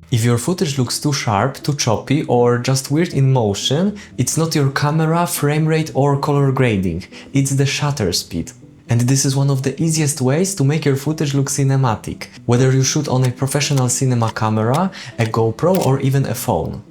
If your footage looks too sharp, too choppy, or just weird in motion, it's not your camera, frame rate, or color grading, it's the shutter speed. And this is one of the easiest ways to make your footage look cinematic, whether you shoot on a professional cinema camera, a GoPro, or even a phone.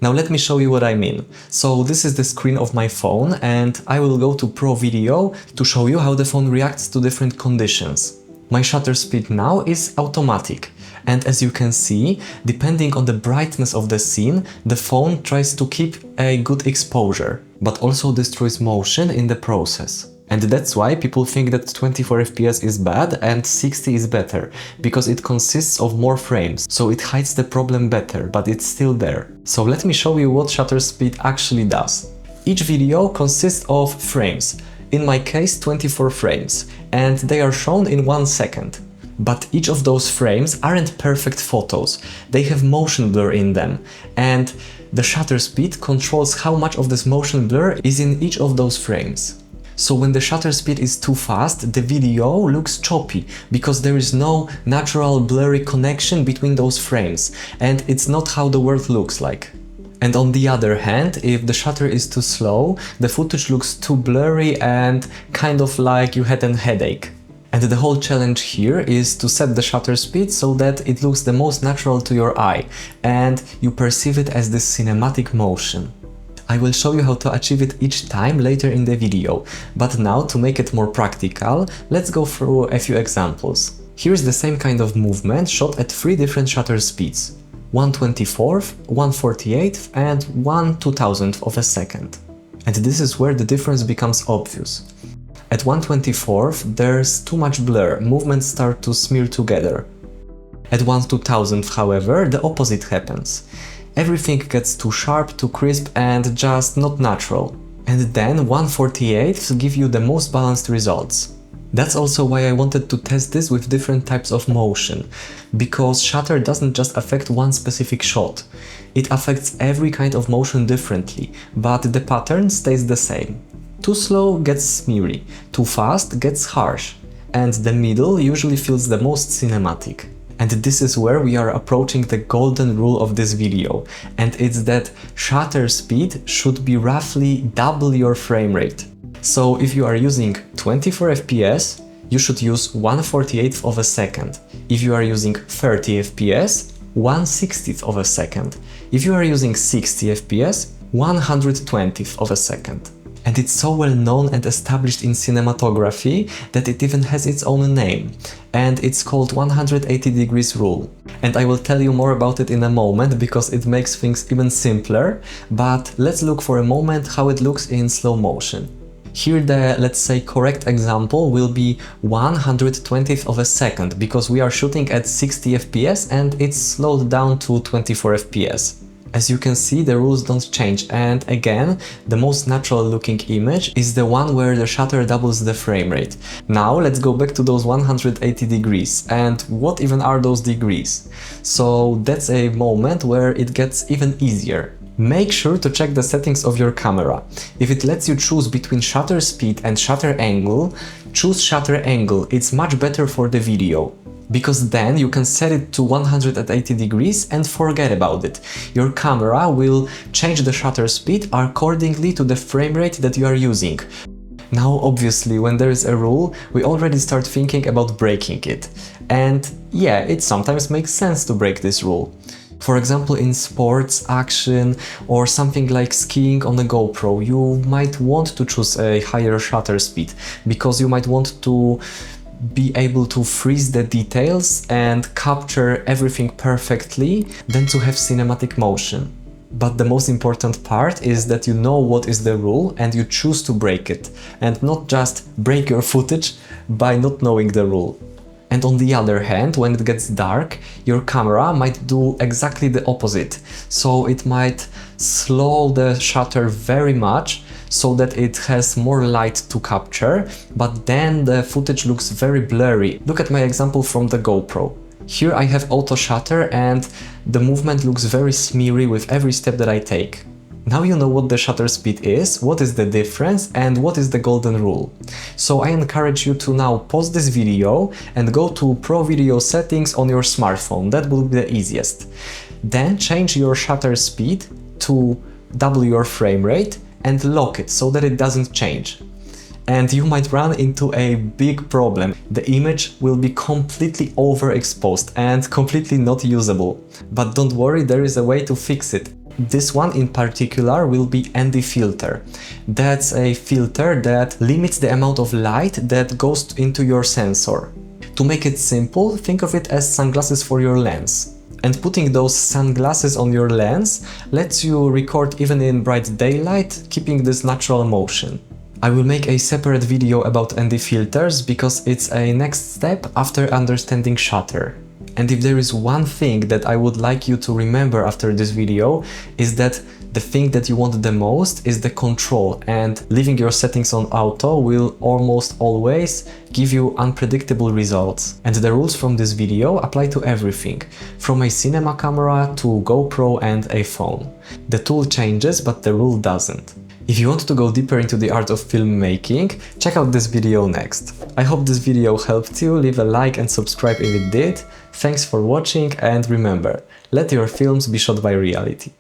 Now let me show you what I mean. So this is the screen of my phone, and I will go to Pro Video to show you how the phone reacts to different conditions. My shutter speed now is automatic. And as you can see, depending on the brightness of the scene, the phone tries to keep a good exposure, but also destroys motion in the process. And that's why people think that 24 FPS is bad and 60 is better, because it consists of more frames, so it hides the problem better, but it's still there. So let me show you what shutter speed actually does. Each video consists of frames, in my case 24 frames, and they are shown in 1 second. But each of those frames aren't perfect photos, they have motion blur in them, and the shutter speed controls how much of this motion blur is in each of those frames. So when the shutter speed is too fast, the video looks choppy, because there is no natural blurry connection between those frames, and it's not how the world looks like. And on the other hand, if the shutter is too slow, the footage looks too blurry and kind of like you had a headache. And the whole challenge here is to set the shutter speed so that it looks the most natural to your eye and you perceive it as this cinematic motion. I will show you how to achieve it each time later in the video, but now to make it more practical, let's go through a few examples. Here's the same kind of movement shot at 3 different shutter speeds: 1/24th, 1/48th and 1/2000th of a second. And this is where the difference becomes obvious. At 1/24th, there's too much blur, movements start to smear together. At 1/2000th, however, the opposite happens. Everything gets too sharp, too crisp and just not natural. And then 1/48th give you the most balanced results. That's also why I wanted to test this with different types of motion, because shutter doesn't just affect one specific shot. It affects every kind of motion differently, but the pattern stays the same. Too slow gets smeary, too fast gets harsh, and the middle usually feels the most cinematic. And this is where we are approaching the golden rule of this video, and it's that shutter speed should be roughly double your frame rate. So if you are using 24 FPS, you should use 1/48th of a second. If you are using 30 FPS, 1/60th of a second. If you are using 60 FPS, 120th of a second. And it's so well known and established in cinematography that it even has its own name, and it's called 180 degrees rule. And I will tell you more about it in a moment because it makes things even simpler, but let's look for a moment how it looks in slow motion. Here the, let's say, correct example will be 120th of a second, because we are shooting at 60 FPS and it's slowed down to 24 FPS. As you can see, the rules don't change, and again, the most natural looking image is the one where the shutter doubles the frame rate. Now let's go back to those 180 degrees, and what even are those degrees? So that's a moment where it gets even easier. Make sure to check the settings of your camera. If it lets you choose between shutter speed and shutter angle, choose shutter angle, it's much better for the video. Because then you can set it to 180 degrees and forget about it. Your camera will change the shutter speed accordingly to the frame rate that you are using. Now obviously, when there is a rule, we already start thinking about breaking it. And yeah, it sometimes makes sense to break this rule. For example, in sports, action, or something like skiing on a GoPro, you might want to choose a higher shutter speed, because you might want to be able to freeze the details and capture everything perfectly than to have cinematic motion. But the most important part is that you know what is the rule and you choose to break it, and not just break your footage by not knowing the rule. And on the other hand, when it gets dark, your camera might do exactly the opposite. So it might slow the shutter very much so that it has more light to capture, but then the footage looks very blurry. Look at my example from the GoPro. Here I have auto shutter and the movement looks very smeary with every step that I take. Now you know what the shutter speed is, what is the difference, and what is the golden rule. So I encourage you to now pause this video and go to Pro Video settings on your smartphone. That will be the easiest. Then change your shutter speed to double your frame rate and lock it so that it doesn't change. And you might run into a big problem. The image will be completely overexposed and completely not usable. But don't worry, there is a way to fix it. This one in particular will be ND filter. That's a filter that limits the amount of light that goes into your sensor. To make it simple, think of it as sunglasses for your lens. And putting those sunglasses on your lens lets you record even in bright daylight, keeping this natural motion. I will make a separate video about ND filters because it's a next step after understanding shutter. And if there is one thing that I would like you to remember after this video, is that the thing that you want the most is the control, and leaving your settings on auto will almost always give you unpredictable results. And the rules from this video apply to everything, from a cinema camera to GoPro and a phone. The tool changes, but the rule doesn't. If you want to go deeper into the art of filmmaking, check out this video next. I hope this video helped you. Leave a like and subscribe if it did. Thanks for watching, and remember, let your films be shot by reality.